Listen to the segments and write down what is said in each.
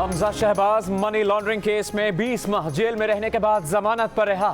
Hamza Shahbaz money laundering case में 20 माह jail में रहने के बाद जमानत पर रहा।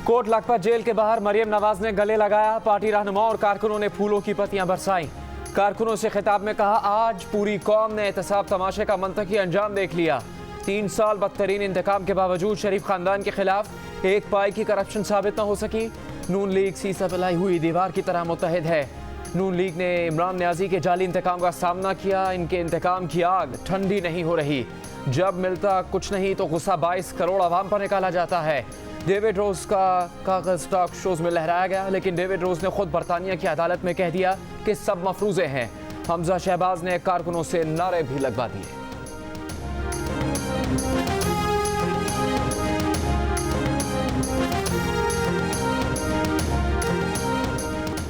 कोट लखपत जेल के बाहर मरियम नवाज ने गले लगाया। पार्टी रहनुमा और कारकुनों ने फूलों की पत्तियां बरसाई। कारकुनों से खिताब में कहा, आज पूरी कौम ने एहतसाब तमाशे का मंतकी अंजाम देख लिया। 3 साल बदतरीन इंतकाम के बावजूद शरीफ खानदान के खिलाफ एक पाई की करप्शन साबित न हो सकी। नून लीग सीसा पिलाई हुई दीवार की तरह मुत्तहिद है। नून लीग ने इमरान न्याजी के जाली इंतकाम का सामना किया। इनके इंतकाम की आग ठंडी नहीं हो रही। जब मिलता कुछ नहीं तो गुस्सा 22 करोड़ आवाम पर निकाला जाता है। डेविड रोज का कागज टॉक शोज में लहराया गया, लेकिन डेविड रोज ने खुद बरतानिया की अदालत में कह दिया कि सब मफरूजे हैं। हमजा शहबाज ने कारकुनों से नारे भी लगवा दिए।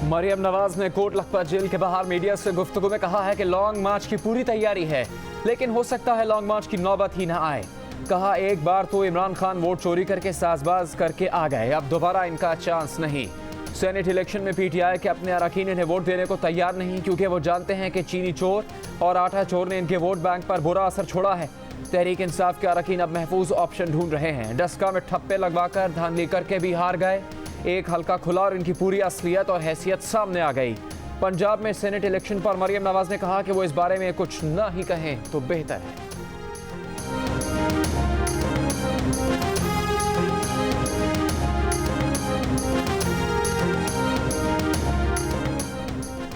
मरियम नवाज ने कोट लखपत जेल के बाहर मीडिया से गुफ्तगू में कहा है कि लॉन्ग मार्च की पूरी तैयारी है, लेकिन हो सकता है लॉन्ग मार्च की नौबत ही ना आए। कहा, एक बार तो इमरान खान वोट चोरी करके साजबाज करके आ गए, अब दोबारा इनका चांस नहीं। सेनेट इलेक्शन में पीटीआई के अपने अरकान इन्हें वोट देने को तैयार नहीं, क्योंकि वो जानते हैं कि चीनी चोर और आटा चोर ने इनके वोट बैंक पर बुरा असर छोड़ा है। तहरीक इंसाफ के अरकान अब महफूज ऑप्शन ढूंढ रहे हैं। डस्का में ठप्पे लगवाकर धांधली करके भी हार गए। एक हल्का खुला और इनकी पूरी असलियत और हैसियत सामने आ गई। पंजाब में सेनेट इलेक्शन पर मरियम नवाज ने कहा कि वो इस बारे में कुछ ना ही कहें तो बेहतर है।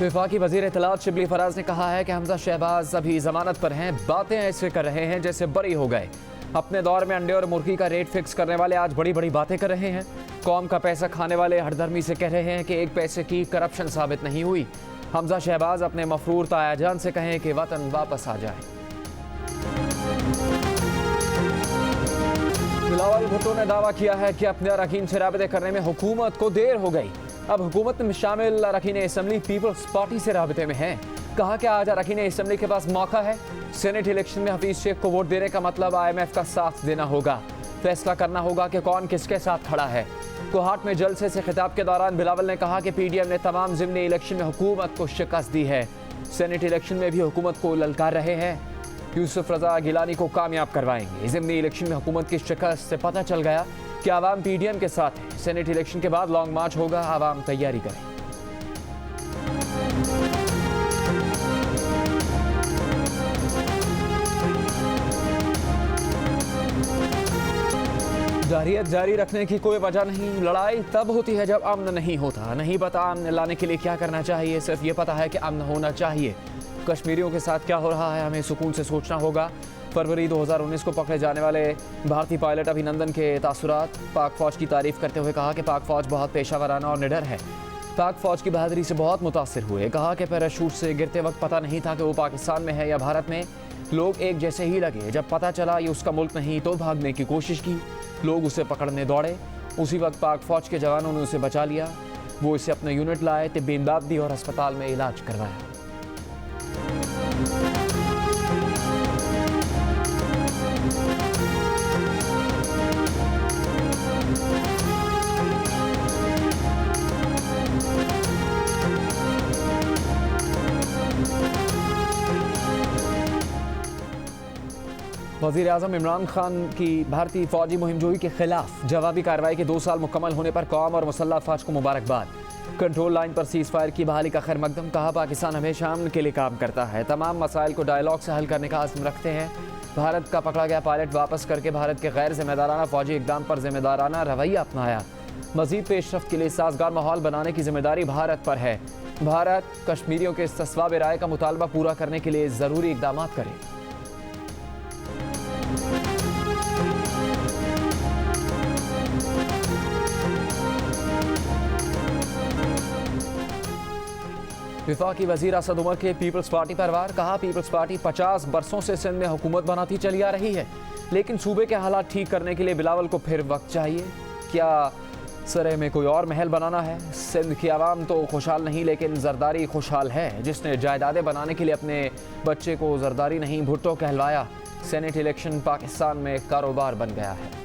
वफाकी वजीर इत्तलात शिबली फराज ने कहा है कि हमजा शहबाज अभी जमानत पर हैं। बातें ऐसे कर रहे हैं जैसे बरी हो गए। अपने दौर में अंडे और मुर्गी का रेट फिक्स करने वाले आज बड़ी बड़ी बातें कर रहे हैं। कौम का पैसा खाने वाले हरधर्मी से कह रहे हैं कि एक पैसे की करप्शन साबित नहीं हुई। हमजा शहबाज अपने मफरूर तायाजान से कहें कि वतन वापस आ जाए। बिलावल भुट्टो ने दावा किया है कि अपने अरकान से राबिते करने में हुकूमत को देर हो गई। अब हुकूमत में शामिल अरकान असम्बली पीपल्स पार्टी से राबिते में है। कहा कि आज अरकान असम्बली के पास मौका है। सेनेट इलेक्शन में हफीज शेख को वोट देने का मतलब IMF का साथ देना होगा। फैसला करना होगा कि कौन किसके साथ खड़ा है। कोहाट में जलसे से खिताब के दौरान बिलावल ने कहा कि PDM ने तमाम ज़िमनी इलेक्शन में हुकूमत को शिकस्त दी है। सेनेट इलेक्शन में भी हुकूमत को ललकार रहे हैं। यूसुफ रजा गिलानी को कामयाब करवाएंगे। ज़िमनी इलेक्शन में हुकूमत की शिकस्त से पता चल गया कि आवाम PDM के साथ है। सेनेट इलेक्शन के बाद लॉन्ग मार्च होगा, आवाम तैयारी करें। जारियत जारी रखने की कोई वजह नहीं। लड़ाई तब होती है जब अमन नहीं होता। नहीं पता अमन लाने के लिए क्या करना चाहिए, सिर्फ ये पता है कि अमन होना चाहिए। कश्मीरियों के साथ क्या हो रहा है हमें सुकून से सोचना होगा। फरवरी 2019 को पकड़े जाने वाले भारतीय पायलट अभिनंदन के तासुरात। पाक फौज की तारीफ करते हुए कहा कि पाक फौज बहुत पेशावराना और निडर है। पाक फौज की बहादुरी से बहुत मुतासिर हुए। कहा कि पैराशूट से गिरते वक्त पता नहीं था कि वो पाकिस्तान में है या भारत में। लोग एक जैसे ही लगे। जब पता चला ये उसका मुल्क नहीं तो भागने की कोशिश की। लोग उसे पकड़ने दौड़े। उसी वक्त पाक फौज के जवानों ने उसे बचा लिया। वो इसे अपने यूनिट लाए, तिब्बी इमदाद दी और अस्पताल में इलाज करवाया। वज़ीर आज़म इमरान खान की भारतीय फौजी मुहिमजोई के खिलाफ जवाबी कार्रवाई के 2 साल मुकम्मल होने पर कौम और मुसल्लह अफ़वाज को मुबारकबाद। कंट्रोल लाइन पर सीज़ फायर की बहाली का खैर मकदम। कहा, पाकिस्तान हमेशा अमन के लिए काम करता है। तमाम मसाइल को डायलॉग से हल करने का आज़म रखते हैं। भारत का पकड़ा गया पायलट वापस करके भारत के गैर जिम्मेदाराना फौजी इक़दाम पर जिम्मेदाराना रवैया अपनाया। मज़ीद पेशरफ्त के लिए साजगार माहौल बनाने की जिम्मेदारी भारत पर है। भारत कश्मीरियों के इस्तिस्वाब राय का मुतालबा पूरा करने के लिए ज़रूरी इक़दाम करे। वफाकी वज़ीर असद उमर के पीपल्स पार्टी पर वार। कहा, पीपल्स पार्टी 50 बरसों से सिंध में हुकूमत बनाती चली आ रही है, लेकिन सूबे के हालात ठीक करने के लिए बिलावल को फिर वक्त चाहिए। क्या सरे में कोई और महल बनाना है? सिंध की आवाम तो खुशहाल नहीं, लेकिन जरदारी खुशहाल है, जिसने जायदादें बनाने के लिए अपने बच्चे को जरदारी नहीं भुट्टो कहलवाया। सेनेट इलेक्शन पाकिस्तान में कारोबार बन गया है।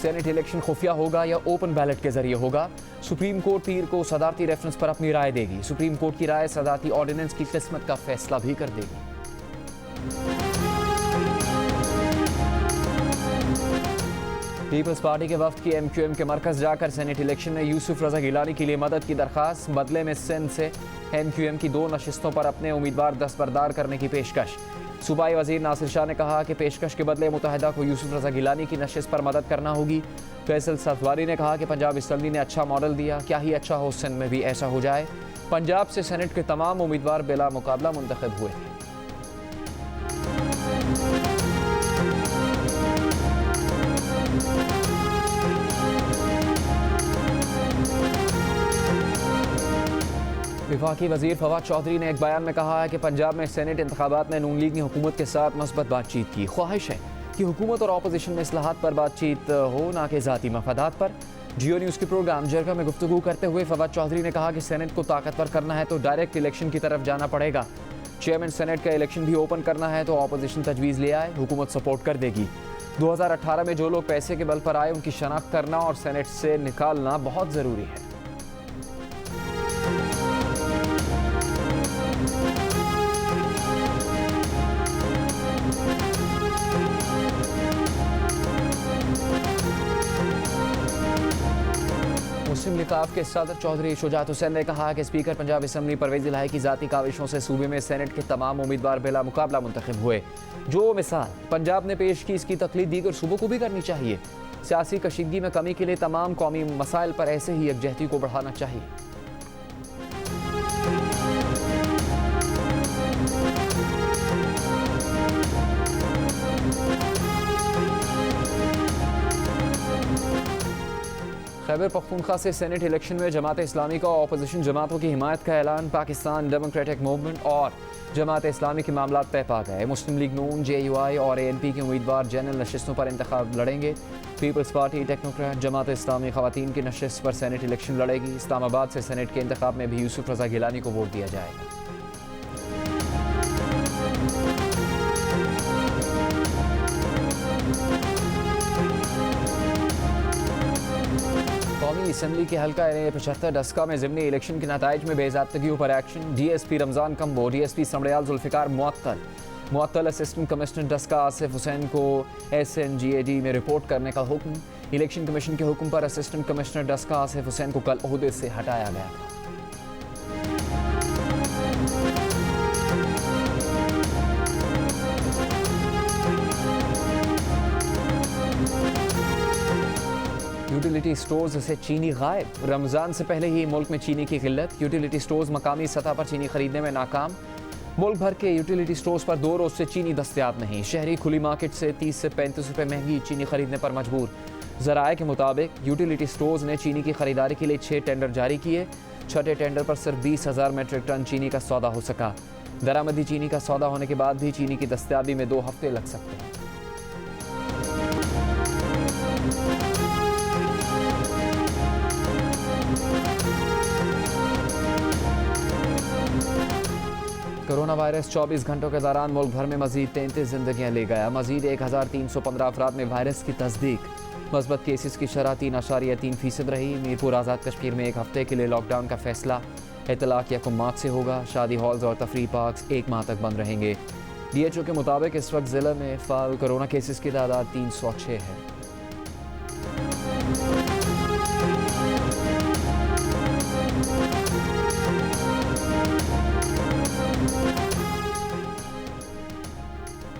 सेनेट इलेक्शन खुफिया होगा या ओपन बैलेट के जरिए होगा, सुप्रीम कोर्ट पीर को सदारती रेफरेंस पर अपनी राय देगी। सुप्रीम कोर्ट की राय सदारती ऑर्डिनेंस की किस्मत का फैसला भी कर देगी। पीपल्स पार्टी के वफ्द की MQM के मरकज जाकर सेनेट इलेक्शन में यूसुफ रजा गिलानी के लिए मदद की दरखास्त। बदले में सिंध से MQM की 2 नशिस्तों पर अपने उम्मीदवार दस्तबरदार करने की पेशकश। सूबाई वजीर नासिर शाह ने कहा कि पेशकश के बदले मुत्तहिदा को यूसुफ रजा गिलानी की नशिस्त पर मदद करना होगी। फैसल सफवारी ने कहा कि पंजाब असम्बली ने अच्छा मॉडल दिया, क्या ही अच्छा हो सिंध में भी ऐसा हो जाए। पंजाब से सेनेट के तमाम उम्मीदवार बिला मुकाबला मुंतखब हुए हैं। वफाकी वजीर फवाद चौधरी ने एक बयान में कहा है कि पंजाब में सेनेट इंतखाबात में नून लीग की हुकूमत के साथ मस्बत बातचीत की। ख्वाहिश है कि हुकूमत और अपोजिशन में इस्लाहात पर बातचीत हो, ना कि ज़ाती मफादात पर। जियो न्यूज़ के प्रोग्राम जरगा में गुफ्तगू करते हुए फवाद चौधरी ने कहा कि सेनेट को ताकतवर करना है तो डायरेक्ट इलेक्शन की तरफ जाना पड़ेगा। चेयरमैन सेनेट का इलेक्शन भी ओपन करना है तो अपोजिशन तजवीज़ ले आए, हुकूमत सपोर्ट कर देगी। 2018 में जो लोग पैसे के बल पर आए उनकी शनाख्त करना और सेनेट से निकालना बहुत ज़रूरी है। मुस्लिम लीग के सदर चौधरी शुजात हुसैन ने कहा कि स्पीकर पंजाब असम्बली परवेज़ इलाही की ज़ाती काविशों से सूबे में सेनेट के तमाम उम्मीदवार बिला मुकाबला मुंतखब हुए। जो मिसाल पंजाब ने पेश की, इसकी तकलीद दीगर सूबों को भी करनी चाहिए। सियासी कशीदगी में कमी के लिए तमाम कौमी मसाइल पर ऐसे ही यकजहती को बढ़ाना चाहिए। खैबर पख्तूनख्वा से सेनेट इलेक्शन में जमात इस्लामी का अपोजिशन जमातों की हिमायत का ऐलान। पाकिस्तान डेमोक्रेटिक मूवमेंट और जमात इस्लामी के मामला तय पा गए। मुस्लिम लीग नून, JUI और ANP के उम्मीदवार जनरल नशिस्तों पर इंतखाब लड़ेंगे। Peoples party technocrat Jamaat Islami खवातीन की नशिस्त पर सेनेट इलेक्शन लड़ेगी। इस्लामाबाद से सेनेट के इंतखाब में भी यूसुफ रजा गिलानी को वोट दिया जाएगा। कौमी असम्बली के हल्का 75 डस्का में ज़िमनी इलेक्शन के नताइज में बेज़ाब्तगियों पर action. DSP Ramzan Kamboh, DSP Sambrial Zulfiqar मुअत्तल असिस्टेंट कमिश्नर डस्का आसिफ हुसैन को SNGAD में रिपोर्ट करने का हुक्म। इलेक्शन कमीशन के हुक्म पर असिस्टेंट कमिश्नर डस्का आसिफ हुसैन को कल ओहदे से हटाया गया था। यूटिलिटी स्टोर्स से चीनी गायब। रमज़ान से पहले ही मुल्क में चीनी की किल्लत। यूटिलिटी स्टोर्स मकामी सतह पर चीनी खरीदने में नाकाम। मुल्क भर के यूटिलिटी स्टोर्स पर 2 रोज़ से चीनी दस्तयाब नहीं। शहरी खुली मार्केट से 30 से 35 रुपये महंगी चीनी खरीदने पर मजबूर। ज़राए के मुताबिक यूटिलिटी स्टोर्स ने चीनी की खरीदारी के लिए 6 टेंडर जारी किए। 6ठे टेंडर पर सिर्फ 20,000 मेट्रिक टन चीनी का सौदा हो सका। दरामदी चीनी का सौदा होने के बाद भी चीनी की दस्तयाबी में 2 हफ्ते लग सकते हैं। कोरोना वायरस 24 घंटों के दौरान मुल्क भर में मजीद 33 जिंदगियां ले गया। मजीद 1315 अफराद में वायरस की तस्दीक। मस्बत केसेस की शरह 3.3% रही। मीरपुर आज़ाद कश्मीर में 1 हफ्ते के लिए लॉकडाउन का फैसला। इतलाक 1 मार्च से होगा। शादी हॉल्स और तफरीह पार्क्स 1 माह तक बंद रहेंगे। DHO के मुताबिक इस वक्त ज़िले में फ़ाल कोरोना केसेस की तादाद 306 है।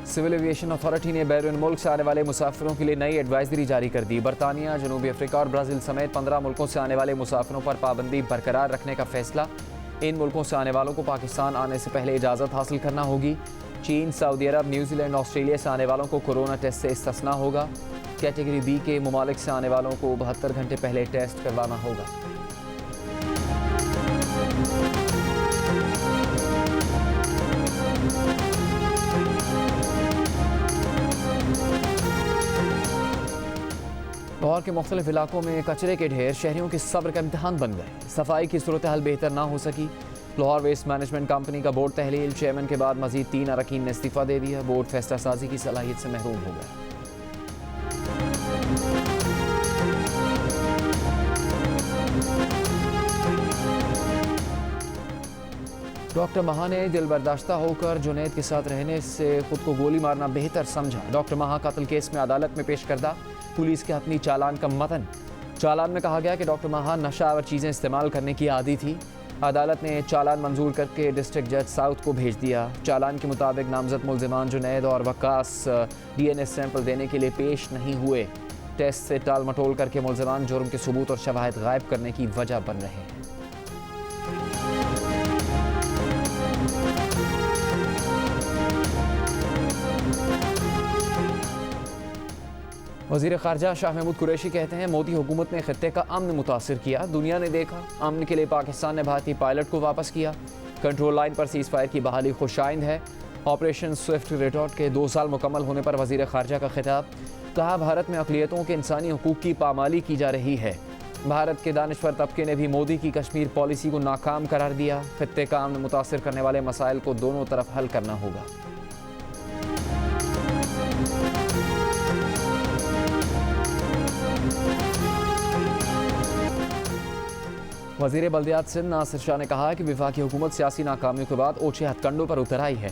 सिविल एविएशन अथॉरिटी ने बैरून मुल्क से आने वाले मुसाफिरों के लिए नई एडवाइजरी जारी कर दी। बरतानिया, जनूबी अफ्रीका और ब्राज़ील समेत 15 मुल्कों से आने वाले मुसाफिरों पर पाबंदी बरकरार रखने का फैसला। इन मुल्कों से आने वालों को पाकिस्तान आने से पहले इजाज़त हासिल करना होगी। चीन, सऊदी अरब, न्यूजीलैंड, ऑस्ट्रेलिया से आने वालों को कोरोना टेस्ट से इस्तिस्ना होगा। कैटेगरी B के ममालिक से आने वालों को 72 घंटे पहले टेस्ट करवाना होगा। लाहौर के मुख्तलिफ इलाकों में कचरे के ढेर शहरियों के सब्र का इम्तहान बन गए। सफाई की सूरत हाल बेहतर ना हो सकी। लाहौर वेस्ट मैनेजमेंट कंपनी का बोर्ड तहलील। चेयरमैन के बाद मजीद 3 अरकान ने इस्तीफ़ा दे दिया। बोर्ड फैसला साजी की सलाहियत से महरूम हो गया। डॉक्टर महा ने दिल बर्दाश्ता होकर जुनैद के साथ रहने से खुद को गोली मारना बेहतर समझा। डॉक्टर महा कत्ल केस में अदालत में पेश करदा पुलिस के अपनी चालान का मतन। चालान में कहा गया कि डॉक्टर महा नशा और चीज़ें इस्तेमाल करने की आदी थी। अदालत ने चालान मंजूर करके डिस्ट्रिक्ट जज साउथ को भेज दिया। चालान के मुताबिक नामजद मुल्जिमान जुनैद और वक्कास DNA सैंपल देने के लिए पेश नहीं हुए। टेस्ट से टाल मटोल करके मुल्जिमान जुर्म के सबूत और शवाहिद गायब करने की वजह बन रहे हैं। वज़ीर ख़ारजा शाह महमूद कुरैशी कहते हैं मोदी हुकूमत ने खित्ते का अमन मुतासिर किया। दुनिया ने देखा, अमन के लिए पाकिस्तान ने भारतीय पायलट को वापस किया। कंट्रोल लाइन पर सीज़ फायर की बहाली खुशाइंद है। ऑपरेशन स्विफ्ट रिटॉर्ट के 2 साल मुकम्मल होने पर वज़ीर ख़ारजा का खिताब। कहा, भारत में अक़लियतों के इंसानी हुकूक की पामाली की जा रही है। भारत के दानिश्वर तबके ने भी मोदी की कश्मीर पॉलिसी को नाकाम करार दिया। खित्ते का अमन मुतासिर करने वाले मसाइल को दोनों तरफ हल करना होगा। वज़ीर बल्दियात सिंध नासिर शाह ने कहा कि वफाकी हुकूमत सियासी नाकामियों के बाद ओछे हथकंडों पर उतर आई है।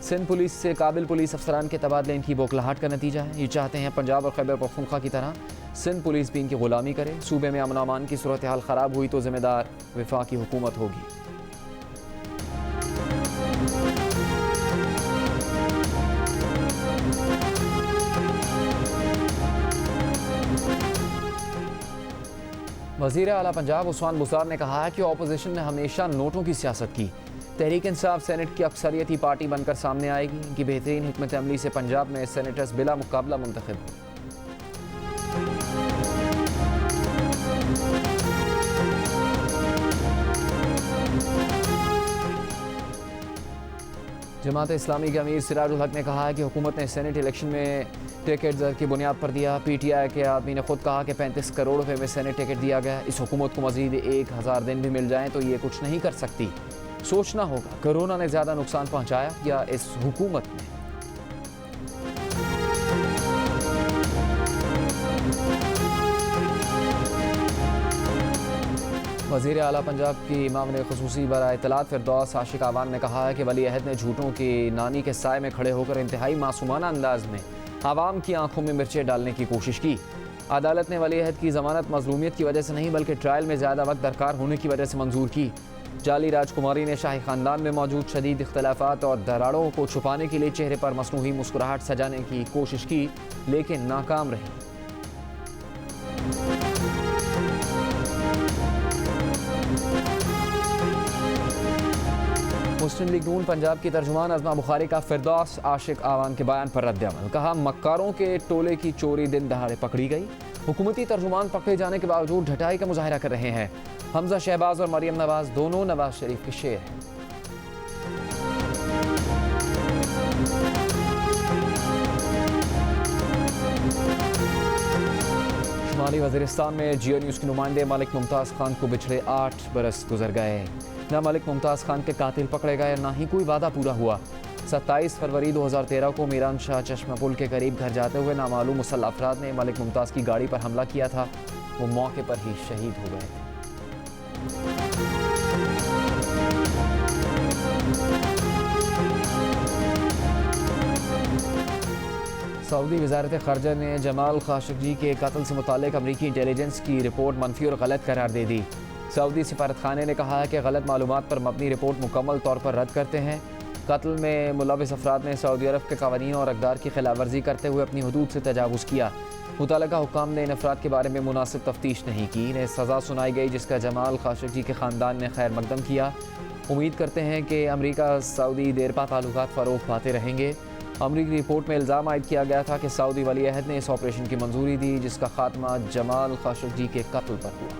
सिंध पुलिस से काबिल पुलिस अफसरान के तबादले इनकी बौखलाहट का नतीजा है। ये चाहते हैं पंजाब और खैबर पख्तूनख्वा की तरह सिंध पुलिस भी इनकी गुलामी करे। सूबे में अमन अमान की सूरत हाल ख़राब हुई तो जिम्मेदार वफाकी हुकूमत होगी। वज़ीर आला पंजाब उस्मान बुज़दार ने कहा है कि अपोजिशन ने हमेशा नोटों की सियासत की। तहरीक इंसाफ सेनेट की अक्सरियती पार्टी बनकर सामने आएगी। इनकी बेहतरीन हिकमत अमली से पंजाब में सेनेटर्स बिला मुकाबला मुंतखब हुए। जमात इस्लामी के अमीर सिराजुल हक ने कहा है कि हुकूमत ने सेनेट इलेक्शन में टिकट दर की बुनियाद पर दिया। PTI के आदमी ने खुद कहा कि 35 करोड़ रुपए में सेनेट टिकट दिया गया। इस हुकूमत को मजीद 1000 दिन भी मिल जाएं तो ये कुछ नहीं कर सकती। सोचना होगा, कोरोना ने ज़्यादा नुकसान पहुंचाया या इस हुकूमत ने। वज़ीर आला पंजाब की इमाम ने खुसूसी बराए इत्तलात फिरदौस आशिक आवान ने कहा है कि वली अहद ने झूठों की नानी के साए में खड़े होकर इंतहाई मासूमाना अंदाज में आवाम की आंखों में मिर्चें डालने की कोशिश की। अदालत ने वली अहद की ज़मानत मजलूमियत की वजह से नहीं बल्कि ट्रायल में ज़्यादा वक्त दरकार होने की वजह से मंजूर की। जाली राजकुमारी ने शाही ख़ानदान में मौजूद शदीद इख्तलाफात और दरारों को छुपाने के लिए चेहरे पर मसनूही मुस्कुराहट सजाने की कोशिश की लेकिन नाकाम रही। मुस्लिम लीग नून पंजाब की तर्जुमान अज़मा बुखारी का फिरदौस आशिक आवान के बयान पर रद्द-ए-अमल। कहा, मक्कारों के टोले की चोरी दिन दहाड़े पकड़ी गई। हुकूमती तर्जुमान पकड़े जाने के बावजूद ढटाई का मुजाहिरा कर रहे हैं। हमजा शहबाज और मरियम नवाज दोनों नवाज शरीफ के शेर हैं। शुमाली वज़ीरिस्तान में जियो न्यूज़ के नुमाइंदे मलिक मुमताज़ खान को पिछले 8 बरस गुजर गए। न मलिक मुमताज़ खान के कातिल पकड़े गए, ना ही कोई वादा पूरा हुआ। 27 फरवरी 2013 को मीरान शाह चश्मा पुल के करीब घर जाते हुए नामालूम मुसल्लह अफराद ने मलिक मुमताज़ की गाड़ी पर हमला किया था। वो मौके पर ही शहीद हो गए थे। सऊदी वज़ारत ख़ारजा ने जमाल खाशोगी के कत्ल से मुताल्लिक़ अमरीकी इंटेलिजेंस की रिपोर्ट मनफी और गलत करार दे दी। सऊदी सफारतखाने ने कहा है कि गलत मालूमात पर मबनी रिपोर्ट मुकम्मल तौर पर रद्द करते हैं। कत्ल में मुलविस अफराद ने सऊदी अरब के कवानीन और अक़दार की खिलाफ वर्जी करते हुए अपनी हदूद से तजावुज़ किया। मुतल्लिका हुक्काम ने इन अफराद के बारे में मुनासिब तफ्तीश नहीं की। इन्हें सज़ा सुनाई गई जिसका जमाल खाशोगी के ख़ानदान ने खैर मकदम किया। उम्मीद करते हैं कि अमरीका सऊदी देरपा ताल्लुकात फ़रोग़ पाते रहेंगे। अमरीकी रिपोर्ट में इल्ज़ाम आयद किया गया था कि सऊदी वली अहद ने इस ऑपरेशन की मंजूरी दी जिसका खात्मा जमाल खाशोगी के कत्ल पर हुआ।